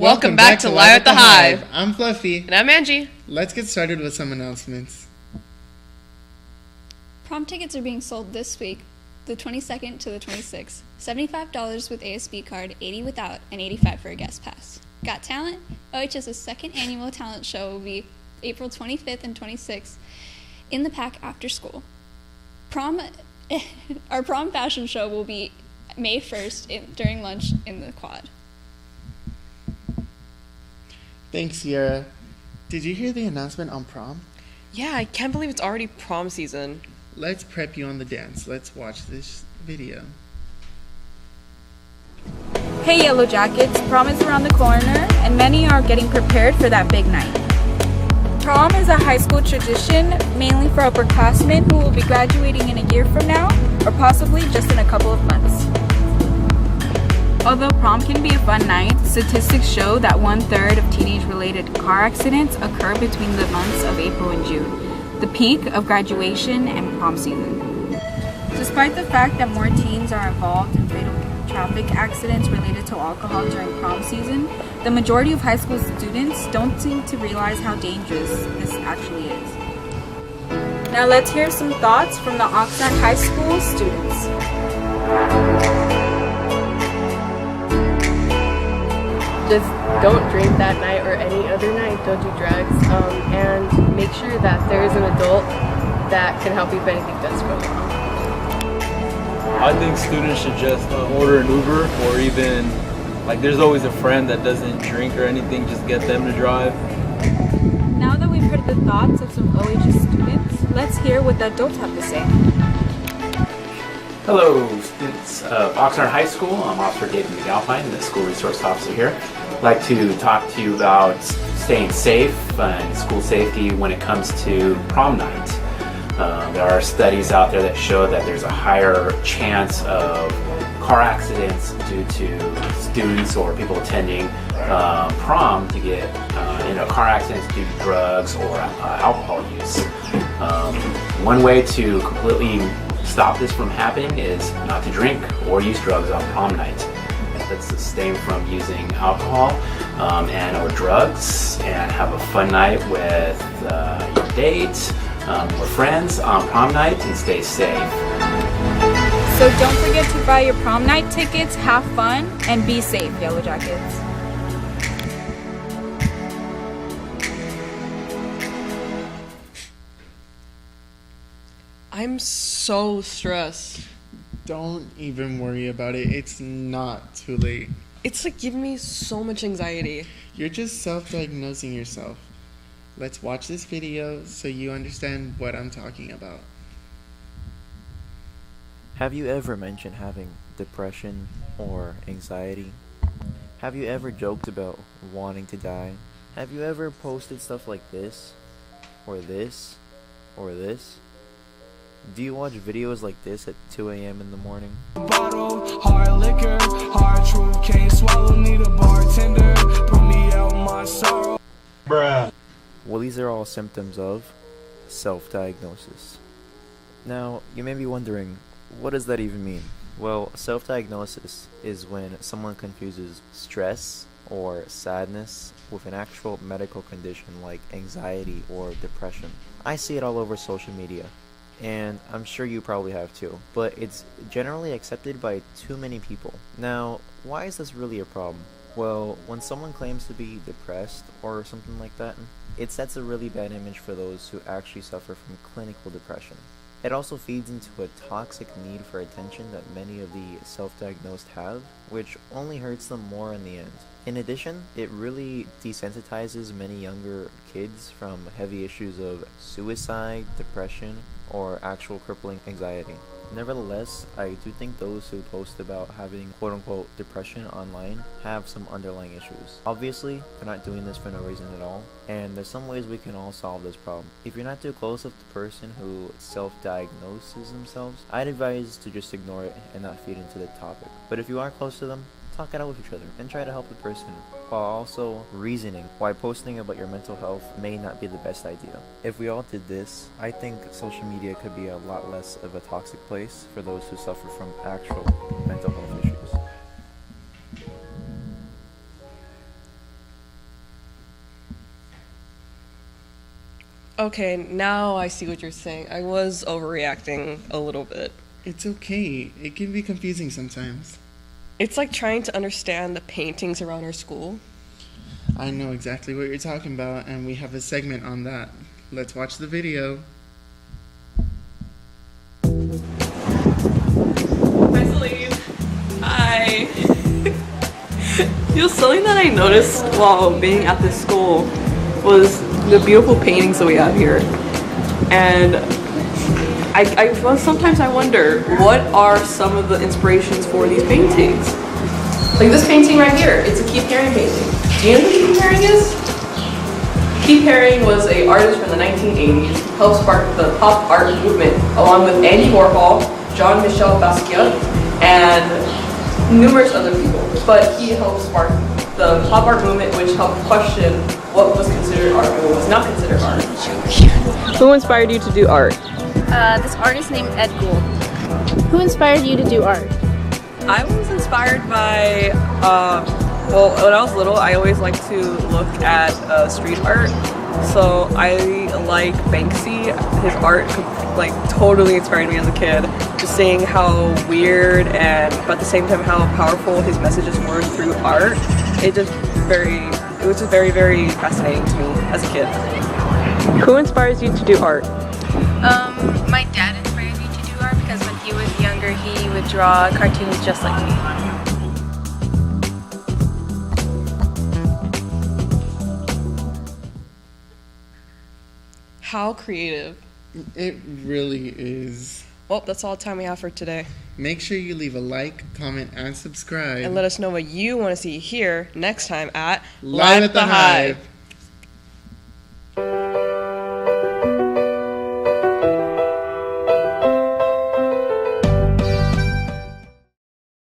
Welcome back to Live at the Hive. I'm Fluffy. And I'm Angie. Let's get started with some announcements. Prom tickets are being sold this week, the 22nd to the 26th. $75 with ASB card, $80 without, and $85 for a guest pass. Got talent? OHS's second annual talent show will be April 25th and 26th in the Pack after school. Our prom fashion show will be May 1st during lunch in the quad. Thanks, Sierra. Did you hear the announcement on prom? Yeah, I can't believe it's already prom season. Let's prep you on the dance. Let's watch this video. Hey Yellow Jackets, prom is around the corner and many are getting prepared for that big night. Prom is a high school tradition mainly for upperclassmen who will be graduating in a year from now or possibly just in a couple of months. Although prom can be a fun night, statistics show that 1/3 of teenage-related car accidents occur between the months of April and June, the peak of graduation and prom season. Despite the fact that more teens are involved in fatal traffic accidents related to alcohol during prom season, the majority of high school students don't seem to realize how dangerous this actually is. Now let's hear some thoughts from the Oxnard High School students. Just don't drink that night or any other night. Don't do drugs, and make sure that there is an adult that can help you if anything does go wrong. I think students should just order an Uber, or even, like, there's always a friend that doesn't drink or anything, just get them to drive. Now that we've heard the thoughts of some OHS students, let's hear what the adults have to say. Hello, students of Oxnard High School. I'm Officer David McAlpine, the School Resource Officer here. I'd like to talk to you about staying safe and school safety when it comes to prom night. There are studies out there that show that there's a higher chance of car accidents due to students or people attending prom to get into car accidents due to drugs or alcohol use. One way to completely stop this from happening is not to drink or use drugs on prom night. Let's abstain from using alcohol and or drugs and have a fun night with your date or friends on prom night and stay safe. So don't forget to buy your prom night tickets, have fun, and be safe, Yellow Jackets. I'm so stressed. Don't even worry about it. It's not too late. It's like giving me so much anxiety. You're just self-diagnosing yourself. Let's watch this video so you understand what I'm talking about. Have you ever mentioned having depression or anxiety? Have you ever joked about wanting to die? Have you ever posted stuff like this? Or this? Or this? Do you watch videos like this at 2 a.m. in the morning? Bottle, hard liquor, hard truth, can't swallow, need a bartender, put me out my sorrow. Bruh. Well, these are all symptoms of self-diagnosis. Now, you may be wondering, what does that even mean? Well, self-diagnosis is when someone confuses stress or sadness with an actual medical condition like anxiety or depression. I see it all over social media, and I'm sure you probably have too, but it's generally accepted by too many people. Now, why is this really a problem? Well, when someone claims to be depressed or something like that, it sets a really bad image for those who actually suffer from clinical depression. It also feeds into a toxic need for attention that many of the self-diagnosed have, which only hurts them more in the end. In addition, it really desensitizes many younger kids from heavy issues of suicide, depression, or actual crippling anxiety. Nevertheless, I do think those who post about having quote-unquote depression online have some underlying issues. Obviously, they're not doing this for no reason at all, and there's some ways we can all solve this problem. If you're not too close with the person who self-diagnoses themselves, I'd advise to just ignore it and not feed into the topic. But if you are close to them, talk it out with each other and try to help the person while also reasoning why posting about your mental health may not be the best idea. If we all did this, I think social media could be a lot less of a toxic place for those who suffer from actual mental health issues. Okay, now I see what you're saying. I was overreacting a little bit. It's okay. It can be confusing sometimes. It's like trying to understand the paintings around our school. I know exactly what you're talking about, and we have a segment on that. Let's watch the video. Hi, Celine. Hi. Something that I noticed while being at this school was the beautiful paintings that we have here. And sometimes I wonder, what are some of the inspirations for these paintings? Like this painting right here, it's a Keith Haring painting. Do you know who Keith Haring is? Keith Haring was an artist from the 1980s, helped spark the pop art movement along with Andy Warhol, Jean-Michel Basquiat, and numerous other people. But he helped spark the pop art movement, which helped question what was considered art and what was not considered art. Who inspired you to do art? This artist named Ed Gould. Who inspired you to do art? I was inspired by, well, when I was little, I always liked to look at street art. So I like Banksy. His art like totally inspired me as a kid. Just seeing how weird and but at the same time how powerful his messages were through art. It was just very, very fascinating to me as a kid. Who inspires you to do art? My dad inspired me to do art because when he was younger, he would draw cartoons just like me. How creative. It really is. Well, that's all the time we have for today. Make sure you leave a like, comment, and subscribe. And let us know what you want to see here next time at Live at the Hive.